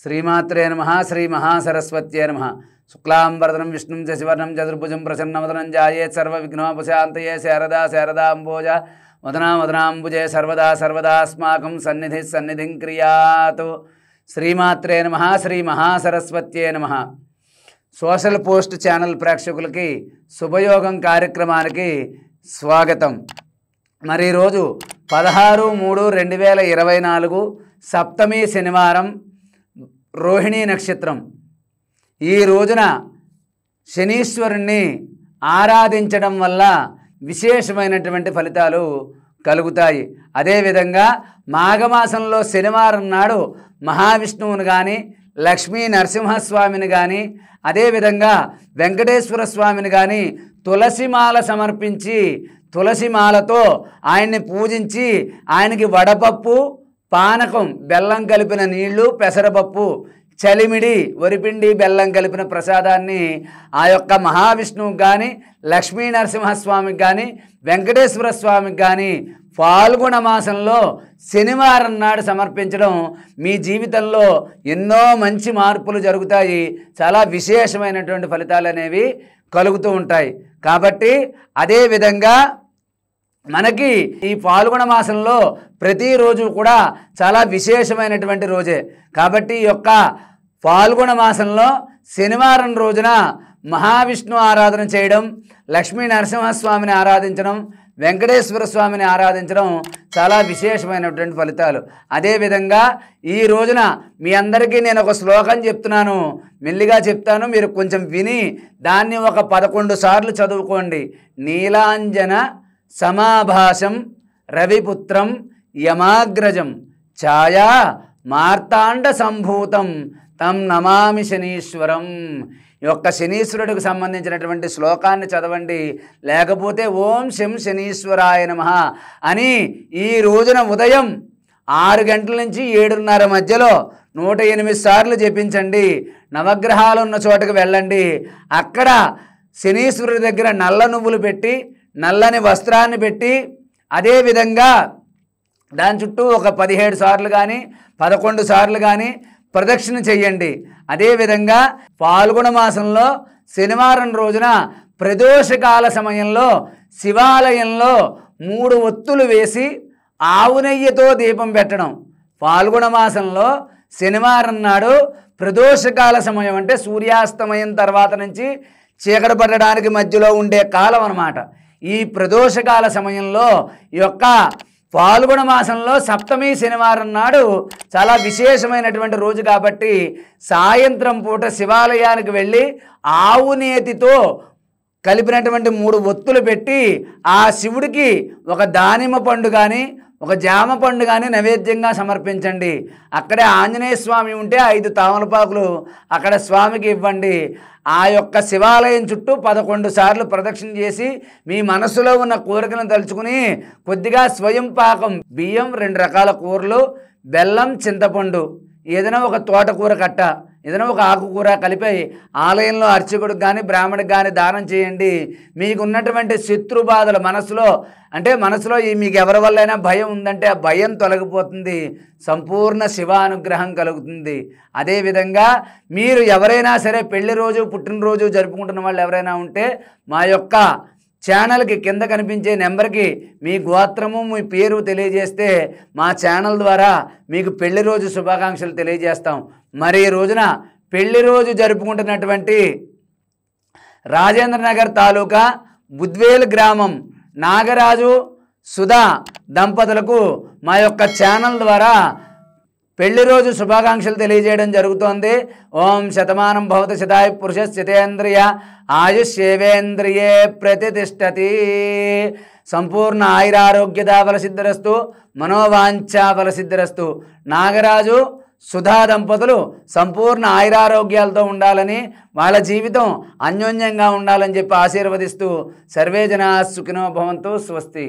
శ్రీమాత్రే నమః శ్రీ మహాసరస్వత్యే నమః శుక్లాంబరదనం విష్ణుం శశివర్ణం చతుర్భుజం ప్రసన్నవదనం ధ్యాయేత్ సర్వవిఘ్నోపశాంతయే శారదా శారదాంబోజ వదనాంబుజే సర్వదా సర్వదాస్మాకం సన్నిధిం క్రియాతు. శ్రీమాత్రే నమః శ్రీ మహాసరస్వత్యే నమః. సోషల్ పోస్ట్ ఛానల్ ప్రేక్షకులకి శుభయోగం కార్యక్రమానికి స్వాగతం. మరి ఈరోజు 16/3/2024 సప్తమి శనివారం, రోహిణీ నక్షత్రం. ఈ రోజున శనీశ్వరుణ్ణి ఆరాధించడం వల్ల విశేషమైనటువంటి ఫలితాలు కలుగుతాయి. అదేవిధంగా మాఘమాసంలో శనివారం నాడు మహావిష్ణువుని కానీ, లక్ష్మీ నరసింహస్వామిని కానీ, అదేవిధంగా వెంకటేశ్వర స్వామిని కానీ తులసిమాల సమర్పించి తులసిమాలతో ఆయన్ని పూజించి ఆయనకి వడపప్పు, పానకం, బెల్లం కలిపిన నీళ్లు, పెసరపప్పు, చలిమిడి, వరిపిండి, బెల్లం కలిపిన ప్రసాదాన్ని ఆ యొక్క మహావిష్ణువుకి కానీ, లక్ష్మీ నరసింహస్వామికి కానీ, వెంకటేశ్వర స్వామికి కానీ ఫాల్గుణ మాసంలో శనివారం నాడు సమర్పించడం మీ జీవితంలో ఎన్నో మంచి మార్పులు జరుగుతాయి. చాలా విశేషమైనటువంటి ఫలితాలు అనేవి కలుగుతూ ఉంటాయి. కాబట్టి అదేవిధంగా మనకి ఈ ఫాల్గుణ మాసంలో ప్రతిరోజు కూడా చాలా విశేషమైనటువంటి రోజే. కాబట్టి ఈ యొక్క ఫాల్గుణ మాసంలో శనివారం రోజున మహావిష్ణు ఆరాధన చేయడం, లక్ష్మీ నరసింహస్వామిని ఆరాధించడం, వెంకటేశ్వర స్వామిని ఆరాధించడం చాలా విశేషమైనటువంటి ఫలితాలు. అదేవిధంగా ఈ రోజున మీ అందరికీ నేను ఒక శ్లోకం చెప్తున్నాను, మెల్లిగా చెప్తాను, మీరు కొంచెం విని దాన్ని ఒక 11 సార్లు చదువుకోండి. నీలాంజన సమాభాసం రవిపుత్రం యమాగ్రజం ఛాయా మార్తాండ సంభూతం తం నమామి శనీశ్వరం. ఈ యొక్క శనీశ్వరుడికి సంబంధించినటువంటి శ్లోకాన్ని చదవండి. లేకపోతే ఓం శం శనీశ్వరాయ నమః అని ఈ రోజున ఉదయం 6 గంటల నుంచి 7:30 మధ్యలో 108 సార్లు జపించండి. నవగ్రహాలు ఉన్న చోటకు వెళ్ళండి. అక్కడ శనీశ్వరుడి దగ్గర నల్ల నువ్వులు పెట్టి, నల్లని వస్త్రాన్ని పెట్టి, అదేవిధంగా దాని చుట్టూ ఒక 17 సార్లు కానీ 11 సార్లు కానీ ప్రదక్షిణ చెయ్యండి. అదేవిధంగా ఫాల్గుణ మాసంలో శనివారం రోజున ప్రదోషకాల సమయంలో శివాలయంలో 3 ఒత్తులు వేసి ఆవు నెయ్యితో దీపం పెట్టడం. ఫాల్గుణ మాసంలో శనివారం నాడు ప్రదోషకాల సమయం అంటే సూర్యాస్తమయం తర్వాత నుంచి చీకటి పడడానికి మధ్యలో ఉండే కాలం అన్నమాట. ఈ ప్రదోషకాల సమయంలో ఈ యొక్క ఫాల్గుణ మాసంలో సప్తమి శనివారం నాడు చాలా విశేషమైనటువంటి రోజు కాబట్టి సాయంత్రం పూట శివాలయానికి వెళ్ళి ఆవు నేతితో కలిపినటువంటి 3 ఒత్తులు పెట్టి ఆ శివుడికి ఒక దానిమ్మ పండు కానీ, ఒక జామ పండు కానీ నైవేద్యంగా సమర్పించండి. అక్కడే ఆంజనేయ స్వామి ఉంటే 5 తామలపాకులు అక్కడ స్వామికి ఇవ్వండి. ఆ యొక్క శివాలయం చుట్టూ 11 సార్లు ప్రదక్షిణ చేసి మీ మనసులో ఉన్న కోరికలను తలుచుకుని కొద్దిగా స్వయం పాకం, బియ్యం, 2 రకాల కూరలు, బెల్లం, చింతపండు, ఏదైనా ఒక తోటకూర కట్ట, ఏదైనా ఒక ఆకుకూర కలిపి ఆలయంలో అర్చకుడికి కానీ బ్రాహ్మడికి కానీ దానం చేయండి. మీకు ఉన్నటువంటి శత్రు బాధలు మనసులో మీకు ఎవరి వల్లైనా భయం ఉందంటే ఆ భయం తొలగిపోతుంది. సంపూర్ణ శివానుగ్రహం కలుగుతుంది. అదేవిధంగా మీరు ఎవరైనా సరే పెళ్లి రోజు, పుట్టినరోజు జరుపుకుంటున్న వాళ్ళు ఎవరైనా ఉంటే మా యొక్క ఛానల్కి కింద కనిపించే నెంబర్కి మీ గోత్రము, మీ పేరు తెలియజేస్తే మా ఛానల్ ద్వారా మీకు పెళ్లి రోజు శుభాకాంక్షలు తెలియజేస్తాం. మరి ఈ రోజున పెళ్లి రోజు జరుపుకుంటున్నటువంటి రాజేంద్రనగర్ తాలూకా బుద్వేల్ గ్రామం నాగరాజు, సుధా దంపతులకు మా యొక్క ఛానల్ ద్వారా పెళ్లి రోజు శుభాకాంక్షలు తెలియజేయడం జరుగుతోంది. ఓం శతమానం భవతి శతాయు పురుష శతేంద్రియ ఆయుష్యేవేంద్రియే ప్రతిష్టతి. సంపూర్ణ ఆయురారోగ్యదా ఫలసిద్ధిరస్తు, మనోవాంఛా ఫలసిద్ధిరస్తు. నాగరాజు, సుధా దంపతులు సంపూర్ణ ఆయురారోగ్యాలతో ఉండాలని, వాళ్ళ జీవితం అన్యోన్యంగా ఉండాలని చెప్పి ఆశీర్వదిస్తూ సర్వే జనా సుఖినో భవంతు. స్వస్తి.